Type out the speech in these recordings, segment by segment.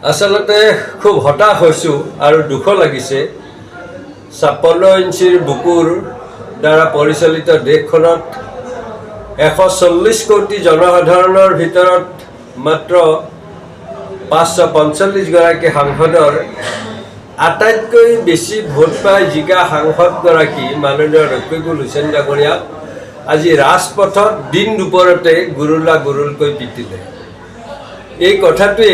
আচলতে খুব হতাশ হৈছোঁ আৰু দুখ লাগিছে 56 ইঞ্চিৰ বুকুৰ দ্বাৰা পৰিচালিত দেশখনত 140 কোটি জনসাধাৰণৰ ভিতৰত মাত্ৰ 545 গৰাকী সাংসদৰ আটাইতকৈ বেছি ভোট পাই জিকা সাংসদগৰাকী মাননীয় ৰকিবুল হুছেইন ডাঙৰীয়াক আজি ৰাজপথত দিন দুপৰতে গুৰুলকৈ পিটিলে। এই কথাটোৱে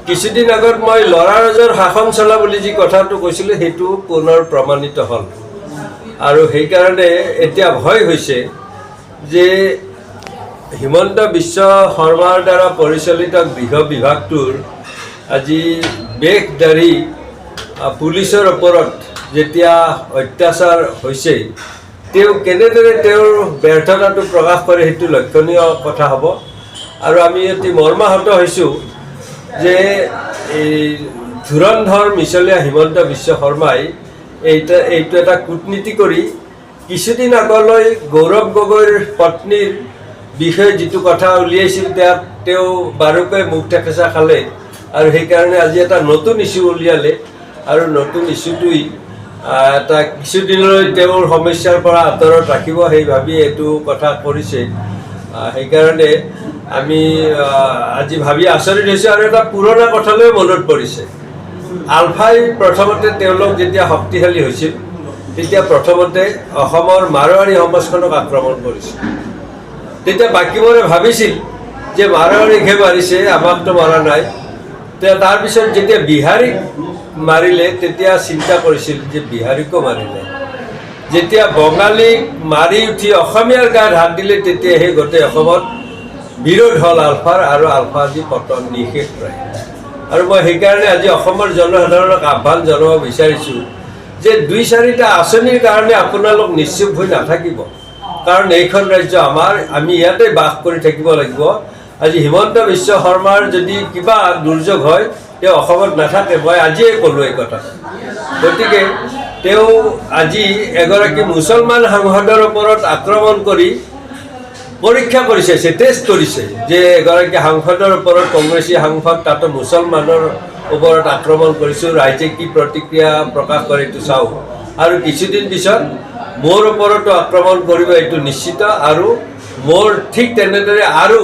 কিছুদিন আগত মই লৰাৰজৰ শাসন চলা বুলি যি কথাটো কৈছিলোঁ সেইটো পুনৰ প্ৰমাণিত হ'ল আৰু সেইকাৰণে এতিয়া ভয় হৈছে যে হিমন্ত বিশ্ব শৰ্মাৰ দ্বাৰা পৰিচালিত গৃহ বিভাগটোৰ আজি বেশধাৰী পুলিচৰ ওপৰত যেতিয়া অত্যাচাৰ হৈছে তেওঁ কেনেদৰে তেওঁৰ ব্যৰ্থতাটো প্ৰকাশ কৰে সেইটো লক্ষণীয় কথা হ'ব। আৰু আমি অতি মৰ্মাহত হৈছোঁ যে এই ধুৰন্ধৰ মিছলীয়া হিমন্ত বিশ্ব শৰ্মাই এইটো এটা কূটনীতি কৰি কিছুদিন আগলৈ গৌৰৱ গগৈৰ পত্নীৰ বিষয়ে যিটো কথা উলিয়াইছিল তেওঁ বাৰুকৈ মুখ ঠেকেচা খালে আৰু সেইকাৰণে আজি এটা নতুন ইছ্যু উলিয়ালে আৰু নতুন ইছ্যুটোই এটা কিছুদিনলৈ তেওঁৰ সমস্যাৰ পৰা আঁতৰত ৰাখিব সেই ভাবি এইটো কথা কৰিছে। সেইকাৰণে আমি আজি ভাবি আচৰিত হৈছোঁ আৰু এটা পুৰণা কথালৈ মনত পৰিছে। আলফাই প্ৰথমতে তেওঁলোক যেতিয়া শক্তিশালী হৈছিল তেতিয়া প্ৰথমতে অসমৰ মাৰোৱাৰী সমাজখনক আক্ৰমণ কৰিছিল। তেতিয়া বাকীবোৰে ভাবিছিল যে মাৰোৱাৰীকহে মাৰিছে, আমাকতো মৰা নাই। তাৰপিছত যেতিয়া বিহাৰীক মাৰিলে তেতিয়া চিন্তা কৰিছিল যে বিহাৰীকো মাৰিলে। যেতিয়া বঙালীক মাৰি উঠি অসমীয়াৰ গাত হাত দিলে তেতিয়া সেই গোটেই অসমত বিৰোধ হ'ল আলফাৰ আৰু আলফা আজি পতন নিষেধ কৰে। আৰু মই সেইকাৰণে আজি অসমৰ জনসাধাৰণক আহ্বান জনাব বিচাৰিছোঁ যে 2-4টা আঁচনিৰ কাৰণে আপোনালোক নিশ্চুপ হৈ নাথাকিব, কাৰণ এইখন ৰাজ্য আমাৰ, আমি ইয়াতে বাস কৰি থাকিব লাগিব। আজি হিমন্ত বিশ্ব শৰ্মাৰ যদি কিবা দুৰ্যোগ হয় তেওঁ অসমত নাথাকে, মই আজিয়ে ক'লোঁ এই কথা। গতিকে তেওঁ আজি এগৰাকী মুছলমান সাংসদৰ ওপৰত আক্ৰমণ কৰি পৰীক্ষা কৰিছে, টেষ্ট কৰিছে যে এগৰাকী সাংসদৰ ওপৰত, কংগ্ৰেছী সাংসদ তাতো মুছলমানৰ ওপৰত আক্ৰমণ কৰিছোঁ, ৰাইজে কি প্ৰতিক্ৰিয়া প্ৰকাশ কৰে এইটো চাওঁ। আৰু কিছুদিন পিছত মোৰ ওপৰতো আক্ৰমণ কৰিব এইটো নিশ্চিত। আৰু মোৰ ঠিক তেনেদৰে আৰু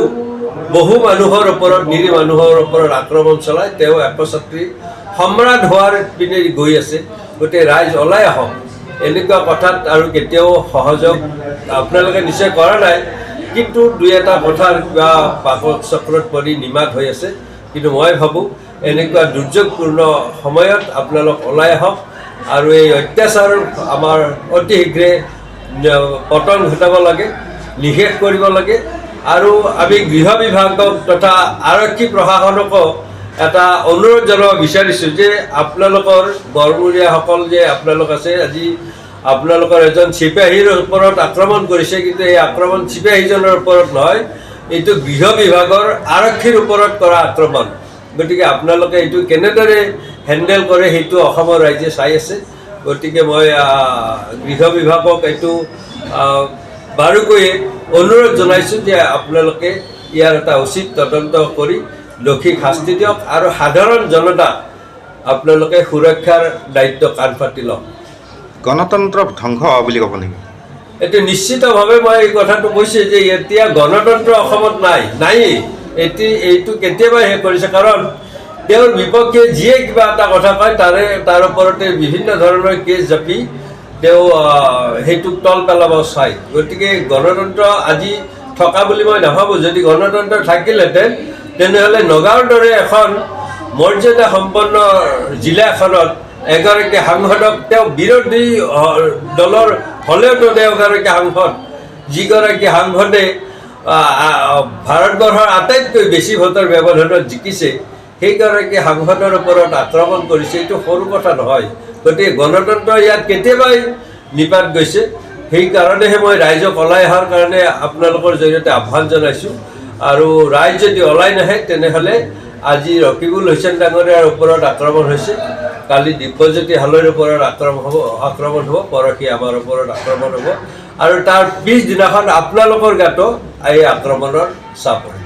বহু মানুহৰ ওপৰত, নিৰীহ মানুহৰ ওপৰত আক্ৰমণ চলাই তেওঁ একচ্ছত্ৰী সম্ৰাট হোৱাৰ পিনে গৈ আছে। গতিকে ৰাইজ ওলাই আহক। এনেকুৱা কথাত আৰু কেতিয়াও সহযোগ আপোনালোকে নিশ্চয় কৰা নাই, কিন্তু 2-এটা কথাৰ কিবা পাকত চক্ৰত পৰি নিমাত হৈ আছে। কিন্তু মই ভাবোঁ এনেকুৱা দুৰ্যোগপূৰ্ণ সময়ত আপোনালোক ওলাই আহক আৰু এই অত্যাচাৰ আমাৰ অতি শীঘ্ৰে পতন ঘটাব লাগে, নিষেধ কৰিব লাগে। আৰু আমি গৃহ বিভাগক তথা আৰক্ষী প্ৰশাসনকো এটা অনুৰোধ জনাব বিচাৰিছোঁ যে আপোনালোকৰ গড়মূৰীয়াসকল যে আপোনালোক আছে, আজি আপোনালোকৰ এজন চিপাহীৰ ওপৰত আক্ৰমণ কৰিছে, কিন্তু এই আক্ৰমণ চিপাহীজনৰ ওপৰত নহয়, এইটো গৃহ বিভাগৰ আৰক্ষীৰ ওপৰত কৰা আক্ৰমণ। গতিকে আপোনালোকে এইটো কেনেদৰে হেণ্ডেল কৰে সেইটো অসমৰ ৰাইজে চাই আছে। গতিকে মই গৃহ বিভাগক এইটো বাৰুকৈয়ে অনুৰোধ জনাইছোঁ যে আপোনালোকে ইয়াৰ এটা উচিত তদন্ত কৰি দোষীক শাস্তি দিয়ক আৰু সাধাৰণ জনতাক আপোনালোকে সুৰক্ষাৰ দায়িত্ব কাণ পাতি লওক। গণতন্ত্ৰ ধ্বংস বুলি ক'ব নেকি? এইটো নিশ্চিতভাৱে মই এই কথাটো কৈছোঁ যে এতিয়া গণতন্ত্ৰ অসমত নায়েই। এইটো কেতিয়াবাই শেষ কৰিছে, কাৰণ তেওঁৰ বিপক্ষে যিয়ে কিবা এটা কথা কয় তাৰ ওপৰতে বিভিন্ন ধৰণৰ কেছ জাপি তেওঁ সেইটোক তল পেলাব চায়। গতিকে গণতন্ত্ৰ আজি থকা বুলি মই নাভাবোঁ। যদি গণতন্ত্ৰ থাকিলহেঁতেন তেনেহ'লে নগাঁৱৰ দৰে এখন মৰ্যাদা সম্পন্ন জিলা এখনত এগৰাকী সাংসদক, তেওঁ বিৰোধী দলৰ হ'লেওতো তেওঁ এগৰাকী সাংসদ, যিগৰাকী সাংসদে ভাৰতবৰ্ষৰ আটাইতকৈ বেছি ভোটৰ ব্যৱধানত জিকিছে, সেইগৰাকী সাংসদৰ ওপৰত আক্ৰমণ কৰিছে। এইটো সৰু কথা নহয়। গতিকে গণতন্ত্ৰ ইয়াত কেতিয়াবাই নিপাত গৈছে। সেইকাৰণেহে মই ৰাইজক ওলাই অহাৰ কাৰণে আপোনালোকৰ জৰিয়তে আহ্বান জনাইছোঁ। আৰু ৰাইজ যদি ওলাই নাহে তেনেহ'লে আজি ৰকিবুল হুছেইন ডাঙৰীয়াৰ ওপৰত আক্ৰমণ হৈছে, কালি দিব্যজ্যোতি হালৈৰ ওপৰত আক্ৰমণ হ'ব, পৰহি আমাৰ ওপৰত আক্ৰমণ হ'ব আৰু তাৰ পিছদিনাখন আপোনালোকৰ গাতো এই আক্ৰমণৰ চাপ হ'ব।